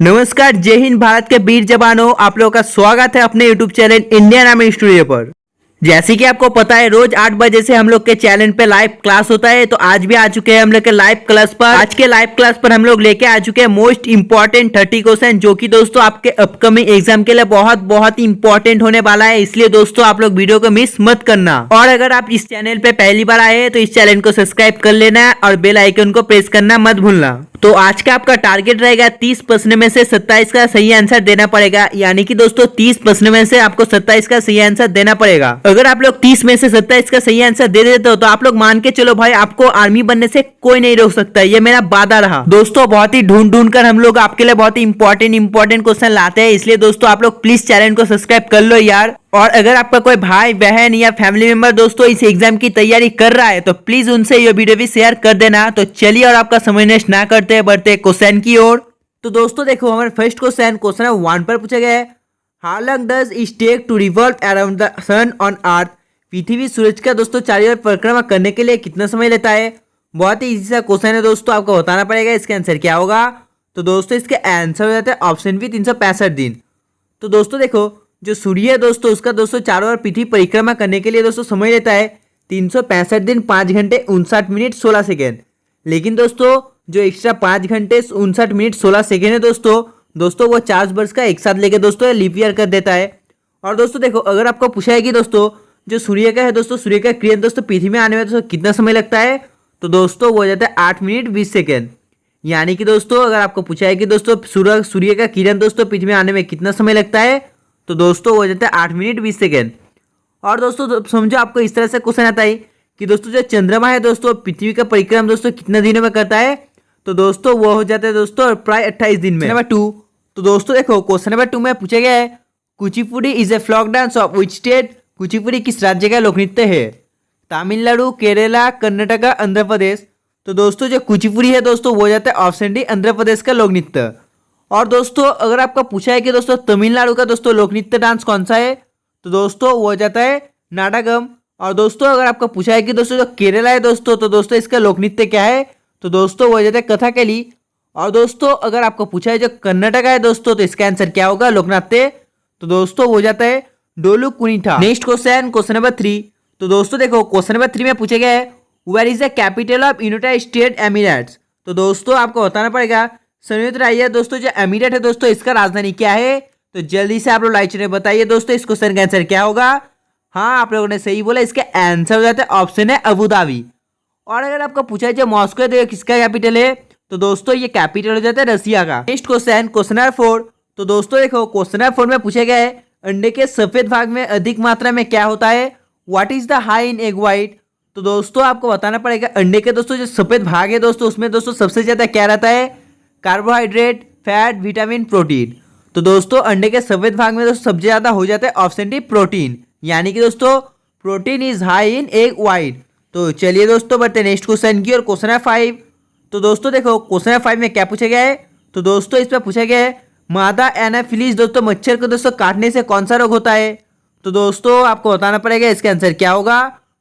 नमस्कार, जय हिंद। भारत के वीर जवानों, आप लोगों का स्वागत है अपने YouTube channel Indian army studio पर। जैसे कि आपको पता है, रोज 8 बजे से हम लोग के चैनल पे लाइव क्लास होता है। तो आज भी आ चुके हैं हम लोग के लाइव क्लास पर। आज के लाइव क्लास पर हम लोग लेके आ चुके हैं मोस्ट इंपॉर्टेंट 30 क्वेश्चन, जो कि दोस्तों आपके अपकमिंग एग्जाम के लिए बहुत बहुत इंपॉर्टेंट होने वाला है। इसलिए दोस्तों आप लोग वीडियो को मिस मत करना। और अगर आप इस चैनल पे पहली बार आए हैं तो इस चैनल को सब्सक्राइब कर लेना और बेल आइकन को प्रेस करना मत भूलना। तो आज का आपका टारगेट रहेगा 30 प्रश्न में से 27 का सही आंसर देना पड़ेगा। यानी कि दोस्तों 30 प्रश्न में से आपको 27 का सही आंसर देना पड़ेगा। अगर आप लोग 30 में से 27 का सही आंसर दे देते हो तो आप लोग मान के चलो भाई, आपको आर्मी बनने से कोई नहीं रोक सकता। ये मेरा वादा रहा। दोस्तों बहुत ही ढूंढ कर हम लोग आपके लिए बहुत ही इंपॉर्टेंट क्वेश्चन लाते हैं। इसलिए दोस्तों आप लोग प्लीज चैनल को सब्सक्राइब कर लो यार। और अगर आपका कोई भाई बहन या फैमिली मेंबर दोस्तों इस एग्जाम की तैयारी कर रहा है तो प्लीज उनसे ये वीडियो भी शेयर कर देना। तो चलिए और आपका समय नष्ट ना करते बढ़ते क्वेश्चन की ओर। तो दोस्तों देखो, हमारा फर्स्ट क्वेश्चन 1 पर पूछा गया है, how long does it take to revolve around the sun on earth. पृथ्वी सूरज का दोस्तों चारों ओर परिक्रमा करने के लिए कितना समय लेता है। बहुत ही इजी सा क्वेश्चन है दोस्तों, आपको बताना पड़ेगा इसका आंसर क्या होगा। तो दोस्तों इसके आंसर हो जाता है ऑप्शन बी 365 दिन। तो दोस्तों देखो, जो सूर्य है दोस्तों उसका दोस्तों चारों ओर पृथ्वी परिक्रमा करने के लिए दोस्तों समय लेता है 365 दिन 5 घंटे 59 मिनट 16 सेकेंड। लेकिन दोस्तों जो एक्स्ट्रा 5 घंटे 59 मिनट 16 सेकेंड है दोस्तों वो 4 वर्ष का एक साथ लेके दोस्तों लीप ईयर कर देता है। और दोस्तों देखो, अगर आपको पूछा है कि दोस्तों जो सूर्य का है दोस्तों, सूर्य का किरण दोस्तों पृथ्वी में आने में दोस्तों कितना समय लगता है, तो दोस्तों वो हो जाता है 8 मिनट 20 सेकेंड। यानी कि दोस्तों अगर आपको पूछा है कि दोस्तों सूर्य का किरण दोस्तों पृथ्वी में आने में कितना समय लगता है, तो दोस्तों हो जाता है 8 मिनट 20 सेकेंड। और दोस्तों समझो, आपको इस तरह से क्वेश्चन आता है कि दोस्तों जो चंद्रमा है दोस्तों पृथ्वी का परिक्रम दोस्तों कितने दिनों में करता है, तो दोस्तों वो हो जाता है दोस्तों प्राय 28 दिन में। नंबर 2, तो दोस्तों देखो क्वेश्चन नंबर 2 में पूछा गया है, Kuchipudi is a folk dance of which state. Kuchipudi किस राज्य का लोक नृत्य है। तमिलनाडु, केरला, कर्नाटका, आंध्र प्रदेश। तो दोस्तों जो कुचिपुड़ी है दोस्तों वो हो जाता है ऑप्शन डी आंध्र प्रदेश का लोक नृत्य। और दोस्तों अगर आपका पूछा है कि दोस्तों तमिलनाडु का दोस्तों लोक नृत्य डांस कौन सा है, तो दोस्तों वो हो जाता है नाटकम। और दोस्तों अगर आपका पूछा है कि दोस्तों जो केरला है दोस्तों, तो दोस्तों इसका लोक नृत्य क्या है, तो दोस्तों वो हो जाता है कथकली। और दोस्तों अगर आपको पूछा है जो कर्नाटका है दोस्तों, तो इसका आंसर क्या होगा लोकनाट्य, तो दोस्तों वो हो जाता है Dollu Kunitha. Next question number 3। तो दोस्तों देखो क्वेश्चन नंबर 3 में पूछा गया है, where is the capital of United State Emirates. तो दोस्तों आपको बताना पड़ेगा संयुक्त राज्य दोस्तों जो एमिरेट है दोस्तों इसका राजधानी क्या है। तो जल्दी से आप लोग लाइक में बताइए दोस्तों इस क्वेश्चन का आंसर क्या होगा। हाँ, आप लोगों ने सही बोला, इसका आंसर हो जाता है ऑप्शन है अबू धाबी। और अगर आपको पूछा है जो मॉस्को है तो किसका कैपिटल है, तो दोस्तों ये कैपिटल हो जाता है रसिया का। Next question number 4। तो दोस्तों देखो क्वेश्चन नंबर 4 में पूछा गया है, अंडे के सफेद भाग में अधिक मात्रा में क्या होता है। What is the high in egg white. तो दोस्तों आपको बताना पड़ेगा अंडे के दोस्तों जो सफेद भाग है दोस्तों उसमें दोस्तों सबसे ज्यादा क्या रहता है, कार्बोहाइड्रेट, फैट, विटामिन, प्रोटीन। तो दोस्तों अंडे के सफेद भाग में दोस्तों सबसे ज्यादा हो जाता है ऑप्शन डी प्रोटीन। यानी कि दोस्तों protein is high in egg white. तो चलिए दोस्तों बढ़ते नेक्स्ट क्वेश्चन की और क्वेश्चन है 5। तो दोस्तों देखो क्वेश्चन है 5 में क्या पूछा गया है, तो दोस्तों इसमें पूछा गया है, मादा एनाफिलीज दोस्तों मच्छर को दोस्तों काटने से कौन सा रोग होता है। तो दोस्तों आपको बताना पड़ेगा इसका आंसर क्या होगा।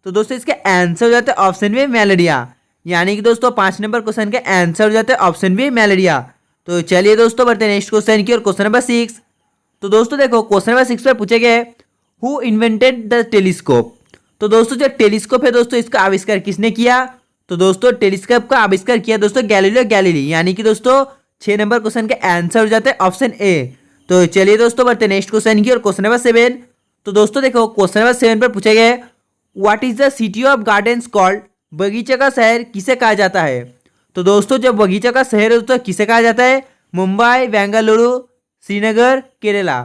तो दोस्तों इसका आंसर हो जाता है ऑप्शन बी मलेरिया। यानी कि दोस्तों 5 नंबर क्वेश्चन का आंसर हो जाता है ऑप्शन बी मलेरिया। तो चलिए दोस्तों बढ़ते हैं नेक्स्ट क्वेश्चन की और क्वेश्चन नंबर 6। तो दोस्तों देखो क्वेश्चन नंबर 6 पर पूछा गया है, हु इन्वेंटेड द टेलीस्कोप। तो दोस्तों जो टेलीस्कोप है दोस्तों इसका आविष्कार किसने किया। तो दोस्तों टेलीस्कोप का आविष्कार किया दोस्तों गैलीलियो गैलीली। यानी कि दोस्तों 6 नंबर क्वेश्चन का आंसर हो जाता है ऑप्शन ए। तो चलिए दोस्तों बढ़ते हैं नेक्स्ट क्वेश्चन की और क्वेश्चन नंबर 7। तो दोस्तों देखो क्वेश्चन नंबर 7 पर पूछा गया है, what is the city of gardens called. बगीचे का शहर किसे कहा जाता है। तो दोस्तों जो बगीचा का शहर है दोस्तों किसे कहा जाता है, मुंबई, बेंगलुरु, श्रीनगर, केरला।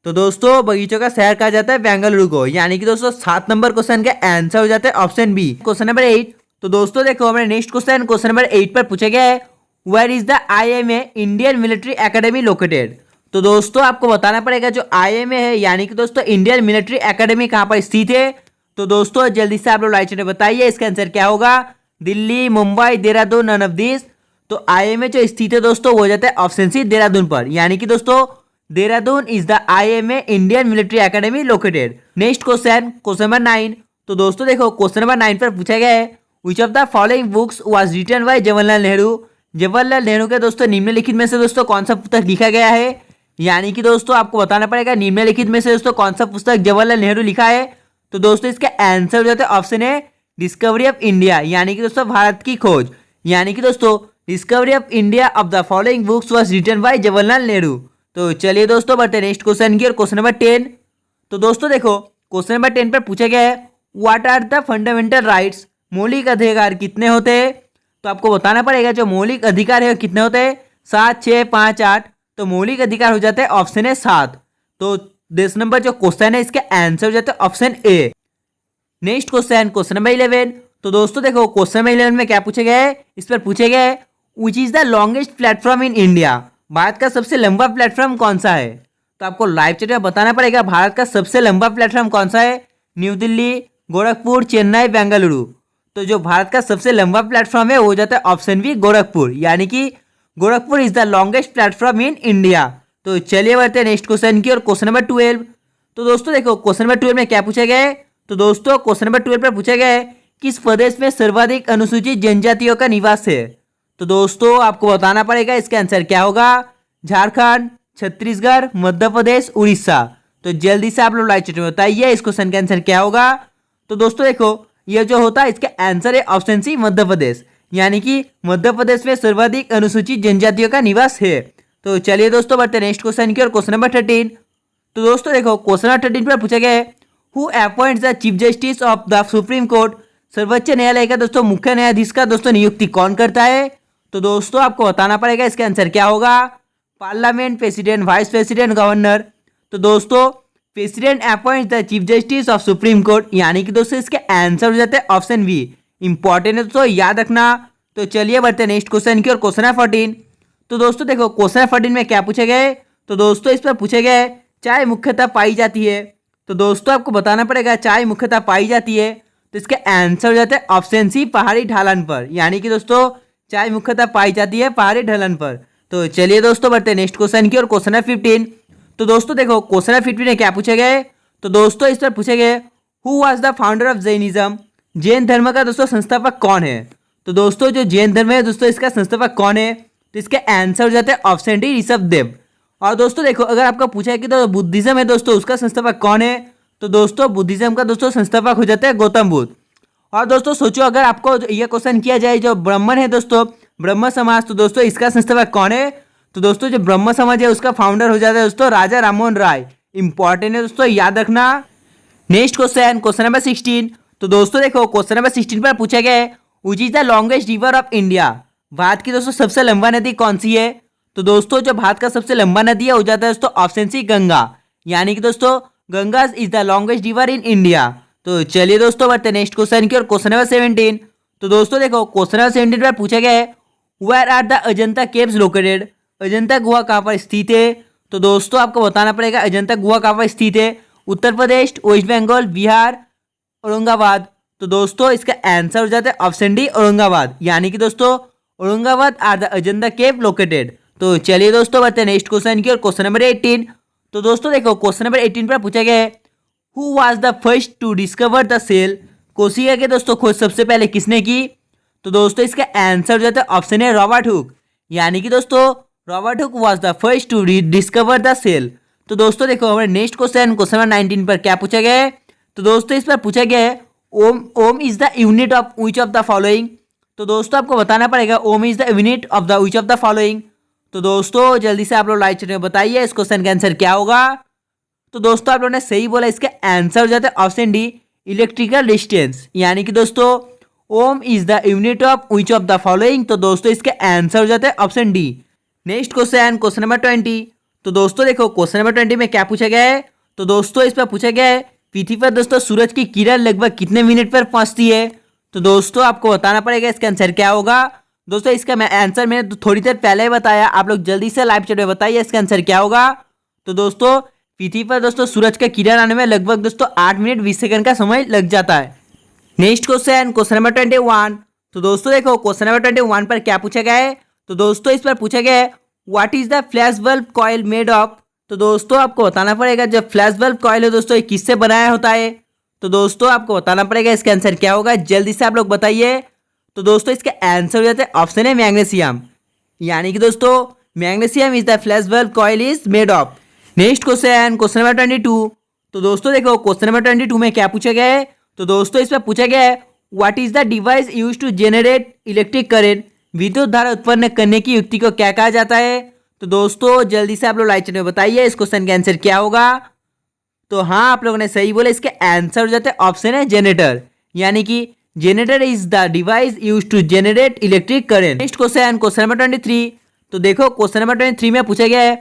तो दोस्तों बगीचों का शहर कहा जाता है बेंगलुरु को। यानी कि दोस्तों 7 नंबर क्वेश्चन का आंसर हो जाता है ऑप्शन बी। Question number 8। तो दोस्तों देखो हमारे नेक्स्ट क्वेश्चन नंबर 8 पर पूछा गया है, where is the IMA Indian Military Academy located. तो दोस्तों आपको बताना पड़ेगा जो IMA है यानी कि दोस्तों इंडियन मिलिट्री एकेडमी कहाँ पर स्थित है। तो दोस्तों जल्दी से आप लोग लाइक में बताइए इसका आंसर क्या होगा। Delhi, Mumbai, Dehradun, none of this. तो IMA जो स्थित है दोस्तों वो हो जाता है ऑप्शन सी देहरादून पर। यानी कि दोस्तों Dehradun is the IMA Indian Military Academy located. Next question number 9। तो दोस्तों देखो क्वेश्चन नंबर 9 पर पूछा गया है, which of the following books was written by Jawaharlal Nehru. Jawaharlal Nehru के दोस्तों निम्नलिखित में से दोस्तों कौन सा पुस्तक लिखा गया है, यानी कि दोस्तों आपको बताना पड़ेगा निम्नलिखित में से दोस्तों कौन सा पुस्तक जवाहरलाल नेहरू लिखा है। तो दोस्तों इसका आंसर हो जाता है option A Discovery of India, यानी कि दोस्तों भारत की खोज, यानी कि दोस्तों Discovery of India of the following books was written by Jawaharlal Nehru. तो चलिए दोस्तों बढ़ते हैं नेक्स्ट क्वेश्चन की और क्वेश्चन नंबर 10। तो दोस्तों देखो क्वेश्चन नंबर 10 पर पूछा गया है what are the fundamental rights, मौलिक अधिकार कितने होते हैं। तो आपको बताना पड़ेगा जो मौलिक अधिकार है कितने होते हैं, 7, 6, 5, 8। तो मौलिक अधिकार हो जाता है ऑप्शन है 7। तो 10 नंबर जो क्वेश्चन है इसका आंसर हो जाता है ऑप्शन ए। Next question question number 11। तो दोस्तों देखो क्वेश्चन नंबर 11 में क्या पूछा गया है, इस पर पूछा गया है which is the longest platform in India, Bharat का सबसे लंबा प्लेटफॉर्म कौन सा है। तो आपको लाइव चैट में बताना पड़ेगा भारत का सबसे लंबा प्लेटफॉर्म कौन सा है, न्यू दिल्ली, गोरखपुर, चेन्नई, बेंगलुरु। तो जो भारत का सबसे लंबा प्लेटफॉर्म है वो हो जाता है ऑप्शन बी गोरखपुर, यानी कि Gorakhpur is the longest platform in India. तो चलिए बढ़ते हैं नेक्स्ट क्वेश्चन की और क्वेश्चन नंबर 12। तो दोस्तों देखो क्वेश्चन नंबर 12 में क्या पूछा गया है। तो दोस्तों क्वेश्चन नंबर 12 पर पूछा गया है किस प्रदेश में सर्वाधिक अनुसूचित जनजातियों का निवास है। तो दोस्तों आपको बताना पड़ेगा इसका आंसर क्या होगा, झारखंड, छत्तीसगढ़, मध्य प्रदेश, उड़ीसा। तो जल्दी से आप लोग लाइव चैट में बताइए इस क्वेश्चन का आंसर क्या होगा। तो दोस्तों देखो ये जो होता है इसका आंसर है ऑप्शन सी मध्य प्रदेश, यानी कि मध्य प्रदेश में सर्वाधिक अनुसूचित जनजातियों का निवास है। तो चलिए दोस्तों बढ़ते हैं नेक्स्ट क्वेश्चन की और क्वेश्चन नंबर 13। तो दोस्तों देखो क्वेश्चन नंबर 13 पर पूछा गया है who appoints the chief justice of the supreme court, सर्वोच्च न्यायालय का दोस्तों मुख्य न्यायाधीश का दोस्तों नियुक्ति कौन करता है। तो दोस्तों आपको बताना पड़ेगा इसका आंसर क्या होगा, parliament, president, vice president, governor. तो दोस्तों president appoints the chief justice of supreme court, यानी कि दोस्तों इसके आंसर हो जाते हैं ऑप्शन बी। इंपॉर्टेंट है दोस्तों याद रखना। तो चलिए बढ़ते हैं नेक्स्ट क्वेश्चन की और क्वेश्चन है 14। तो दोस्तों देखो क्वेश्चन 14 में क्या पूछा गया है। तो दोस्तों इस पर पूछा गया है चाय मुख्यतः पाई जाती है। तो दोस्तों आपको बताना पड़ेगा चाय मुख्यतः पाई जाती है। तो इसका आंसर हो जाता है ऑप्शन सी पहाड़ी ढलान पर, यानी कि दोस्तों चाय मुख्यतः पाई जाती है पहाड़ी ढलान पर। तो चलिए दोस्तों बढ़ते हैं नेक्स्ट क्वेश्चन की और क्वेश्चन है 15। तो दोस्तों देखो क्वेश्चन 15 में क्या पूछा गया है। तो दोस्तों इस पर पूछा गया है who was the founder of Jainism, Jain धर्म का दोस्तों संस्थापक कौन है। तो दोस्तों जो जैन धर्म है दोस्तों इसका संस्थापक कौन है। तो इसका आंसर हो जाता है ऑप्शन डी ऋषभदेव। और दोस्तों देखो अगर आपका पूछा है कि तो बुद्धिज्म है दोस्तों उसका संस्थापक कौन है। तो दोस्तों बुद्धिज्म का दोस्तों संस्थापक हो जाता है गौतम बुद्ध। और दोस्तों सोचो अगर आपको यह क्वेश्चन किया जाए जो ब्राह्मण है दोस्तों ब्रह्म समाज, तो दोस्तों इसका संस्थापक कौन है। तो दोस्तों जो ब्रह्म समाज है उसका फाउंडर हो जाता है दोस्तों राजा राममोहन राय। इंपॉर्टेंट है दोस्तों याद रखना। Next question question number 16। तो दोस्तों देखो क्वेश्चन नंबर 16 पर पूछा गया है which is the longest river of India, Bharat की दोस्तों सबसे लंबा नदी कौन सी है। तो दोस्तों जो भारत का सबसे लंबा नदी है हो जाता है दोस्तों ऑप्शन सी गंगा, यानी कि दोस्तों Ganga is the longest river in India. तो चलिए दोस्तों बढ़ते हैं नेक्स्ट क्वेश्चन की और क्वेश्चन नंबर 17। तो दोस्तों देखो क्वेश्चन नंबर 17 पर पूछा गया है where are the Ajanta caves located, Ajanta गुहा कहाँ पर स्थित है। तो दोस्तों आपको बताना पड़ेगा अजंता गुहा कहाँ पर स्थित है, उत्तर प्रदेश, वेस्ट बंगाल, बिहार, औरंगाबाद। तो दोस्तों इसका आंसर हो जाता है ऑप्शन डी औरंगाबाद, यानी कि दोस्तों Aurangabad are the Ajanta cave located. तो चलिए दोस्तों बढ़ते हैं नेक्स्ट क्वेश्चन की और क्वेश्चन नंबर 18। तो दोस्तों देखो क्वेश्चन नंबर 18 पर पूछा गया है who was the first to discover the cell, कोशिका के दोस्तों खोज सबसे पहले किसने की। तो दोस्तों इसका आंसर हो जाता है ऑप्शन है रॉबर्ट हुक, यानी कि दोस्तों Robert Hooke was the first to discover the cell. तो दोस्तों देखो हमारे नेक्स्ट क्वेश्चन क्वेश्चन नंबर 19 पर क्या पूछा गया है। तो दोस्तों इस पर पूछा गया है ohm is the unit of which of the following. तो दोस्तों आपको बताना पड़ेगा ohm is the unit of the which of the following. तो दोस्तों जल्दी से आप लोग लाइव चैट में बताइए इस क्वेश्चन का आंसर क्या होगा। तो दोस्तों आप लोगों ने सही बोला, इसका आंसर हो जाता है ऑप्शन डी इलेक्ट्रिकल डिस्टेंस, यानी कि दोस्तों ohm is the unit of which of the following. तो दोस्तों इसका आंसर हो जाता है option D. Next question question number 20। तो दोस्तों देखो क्वेश्चन नंबर 20 में क्या पूछा गया है। तो दोस्तों इस पर पूछा गया है पृथ्वी पर दोस्तों सूरज की किरण लगभग कितने मिनट पर पहुंचती है। तो दोस्तों आपको बताना पड़ेगा इसका आंसर क्या होगा। दोस्तों इसका आंसर मैंने थोड़ी देर पहले ही बताया, आप लोग जल्दी से लाइव चैट में बताइए इसका आंसर क्या होगा। तो दोस्तों पृथ्वी पर दोस्तों सूरज का किरण आने में लगभग दोस्तों 8 मिनट 20 सेकंड का समय लग जाता है। Next question question number 21। तो दोस्तों देखो क्वेश्चन नंबर 21 पर क्या पूछा गया है। तो दोस्तों इस पर पूछा गया है what is the flash bulb coil made of. तो दोस्तों आपको बताना पड़ेगा जब फ्लैश बल्ब कॉइल है दोस्तों ये किससे बनाया होता है। तो दोस्तों आपको बताना पड़ेगा इसका आंसर क्या होगा, जल्दी से आप लोग बताइए। तो दोस्तों इसका आंसर हो जाता है ऑप्शन है मैग्नीशियम, यानी कि दोस्तों magnesium is the flash bulb coil is made of. Next question number 22। तो दोस्तों देखो क्वेश्चन नंबर 22 में क्या पूछा गया है। तो दोस्तों इसमें पूछा गया है what is the device use to generate electric current. विद्युत धारा उत्पन्न करने की युक्ति को क्या कहा जाता है। तो दोस्तों जल्दी से आप लोग लाइक में बताइए इस क्वेश्चन का आंसर क्या होगा। तो हाँ आप लोगों ने सही बोला, इसके आंसर हो जाते हैं ऑप्शन है जनरेटर। यानी कि generator is the device use to generate electric current. Next question number 23। तो देखो क्वेश्चन नंबर 23 में पूछा गया है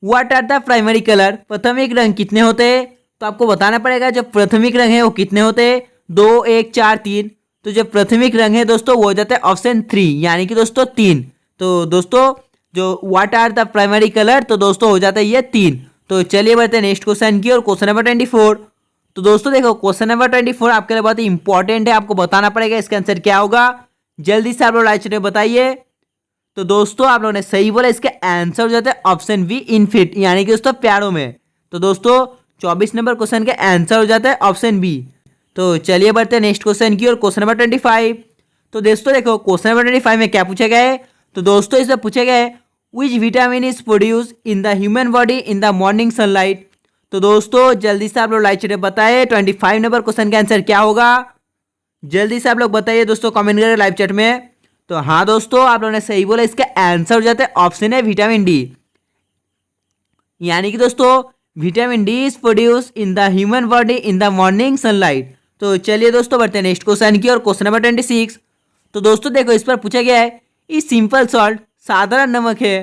what are the primary colour. प्राथमिक रंग कितने होते हैं। तो आपको बताना पड़ेगा जो प्राथमिक रंग है वो कितने होते हैं। 2, 1, 4, 3। तो जो प्राथमिक रंग है दोस्तों वो हो जाता है ऑप्शन 3 यानी कि दोस्तों 3। तो दोस्तों जो what are the primary colour तो दोस्तों हो जाता है ये 3। तो चलिए बढ़ते हैं नेक्स्ट क्वेश्चन की और क्वेश्चन नंबर 24। तो दोस्तों देखो क्वेश्चन नंबर 24 आपके लिए बहुत ही इंपॉर्टेंट है, आपको बताना पड़ेगा इसका आंसर क्या होगा। जल्दी से आप लोग लाइक में बताइए। तो दोस्तों आप लोगों ने सही बोला, इसका आंसर हो जाता है ऑप्शन बी इन फीट यानी कि दोस्तों प्यारों में। तो दोस्तों 24 नंबर क्वेश्चन का आंसर हो जाता है ऑप्शन बी। तो चलिए बढ़ते हैं नेक्स्ट क्वेश्चन की और क्वेश्चन नंबर 25। तो दोस्तों देखो क्वेश्चन नंबर 25 में क्या पूछा गया है। तो दोस्तों इसमें पूछा गया है which vitamin is produce in the human body in the morning sunlight. तो दोस्तों जल्दी से आप लोग लाइक चैट बताइए 25 नंबर क्वेश्चन का आंसर क्या होगा। जल्दी से आप लोग बताइए दोस्तों कमेंट करें लाइव चैट में। तो हाँ दोस्तों आप लोगों ने सही बोला, इसका आंसर हो जाता है ऑप्शन है विटामिन डी। यानी कि दोस्तों vitamin D is produce in the human body in the morning sunlight. तो चलिए दोस्तों बढ़ते हैं नेक्स्ट क्वेश्चन की और क्वेश्चन नंबर 26। तो दोस्तों देखो इस पर पूछा गया है इस सिंपल सॉल्ट साधारण नमक है।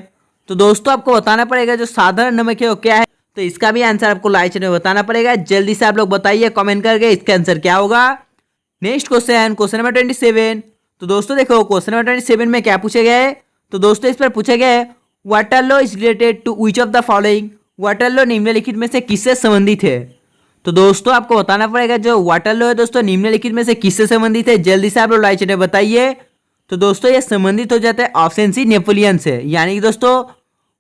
तो दोस्तों आपको बताना पड़ेगा जो साधारण नमक है वो क्या है। तो इसका भी आंसर आपको लाइव में बताना पड़ेगा। जल्दी से आप लोग बताइए कमेंट करके इसका आंसर क्या होगा। Next question number 27। तो दोस्तों देखो क्वेश्चन नंबर 27 में क्या पूछा गया है। तो दोस्तों इस पर पूछा गया है water law is related to which of the following. Water law निम्नलिखित में से किससे संबंधित है। तो दोस्तों आपको बताना पड़ेगा जो वाटर लॉ है दोस्तों निम्नलिखित में से किससे संबंधित है। जल्दी से आप लोग लाइव में बताइए। तो दोस्तों ये संबंधित हो जाता है ऑप्शन सी नेपोलियन से। यानी कि दोस्तों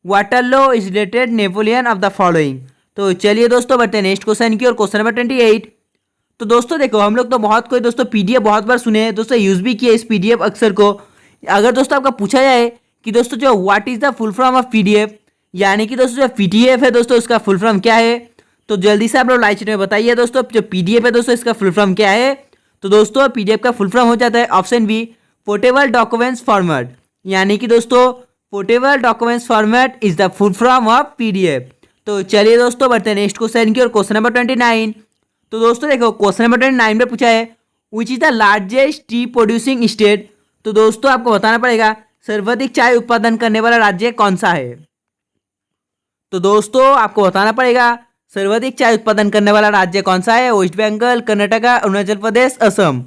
water law is related Napoleon of the following. तो चलिए दोस्तों बढ़ते हैं नेक्स्ट क्वेश्चन की और क्वेश्चन नंबर 28। तो दोस्तों देखो हम लोग तो बहुत कोई दोस्तों पीडीएफ बहुत बार सुने हैं दोस्तों, यूज भी किया इस पीडीएफ अक्सर को। अगर दोस्तों आपका पूछा जाए कि दोस्तों जो what is the full form of PDF, यानी कि दोस्तों जो पीडीएफ है दोस्तों उसका फुल फॉर्म क्या है। तो जल्दी से आप लोग लाइव चैट में बताइए दोस्तों जो पीडीएफ है दोस्तों इसका फुल फॉर्म क्या है। तो दोस्तों पीडीएफ का फुल फॉर्म हो जाता है option B portable documents format. यानी कि दोस्तों portable documents format is the full form of PDF. तो चलिए दोस्तों बढ़ते हैं नेक्स्ट क्वेश्चन की और क्वेश्चन नंबर 29। तो दोस्तों देखो क्वेश्चन नंबर 29 में पूछा है which is the largest T producing state. तो दोस्तों आपको बताना पड़ेगा सर्वाधिक चाय उत्पादन करने वाला राज्य कौन सा है। तो दोस्तों आपको बताना पड़ेगा सर्वाधिक चाय उत्पादन करने वाला राज्य कौन सा है। वेस्ट बंगाल, कर्नाटका, अरुणाचल प्रदेश, असम।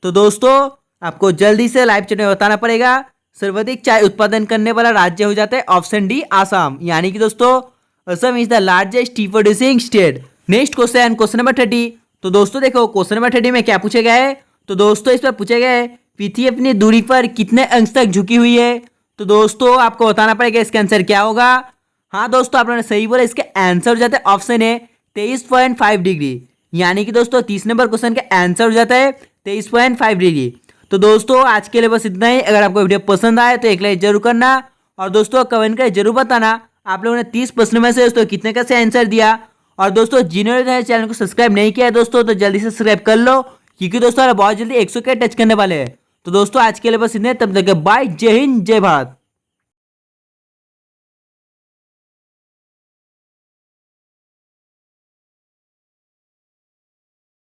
तो दोस्तों आपको जल्दी से लाइव चैट में बताना पड़ेगा सर्वाधिक चाय उत्पादन करने वाला राज्य हो जाता है ऑप्शन डी आसाम। यानी कि दोस्तों Assam is the largest T producing state. Next question number 30। तो दोस्तों देखो क्वेश्चन नंबर 30 में क्या पूछा गया है। तो दोस्तों इस पर पूछा गया है पृथ्वी अपनी दूरी पर कितने अंश तक झुकी हुई है। तो दोस्तों आपको बताना पड़ेगा इसका आंसर क्या होगा। हाँ दोस्तों आप लोगों ने सही बोला, इसका आंसर हो जाता है ऑप्शन है 23.5 डिग्री। यानी कि दोस्तों 30 नंबर क्वेश्चन का आंसर हो जाता है 23.5 डिग्री। तो दोस्तों आज के लिए बस इतना ही। अगर आपको वीडियो पसंद आए तो एक लाइक जरूर करना और दोस्तों कमेंट करके जरूर बताना आप लोगों ने 30% में से दोस्तों कितने का से आंसर दिया। और दोस्तों जिन्होंने चैनल को सब्सक्राइब नहीं किया है दोस्तों तो जल्दी से सब्सक्राइब कर लो, क्योंकि दोस्तों बहुत जल्दी 100 के टच करने वाले हैं। तो दोस्तों आज के लिए बस इतने, तब तक बाय, जय हिंद, जय भारत।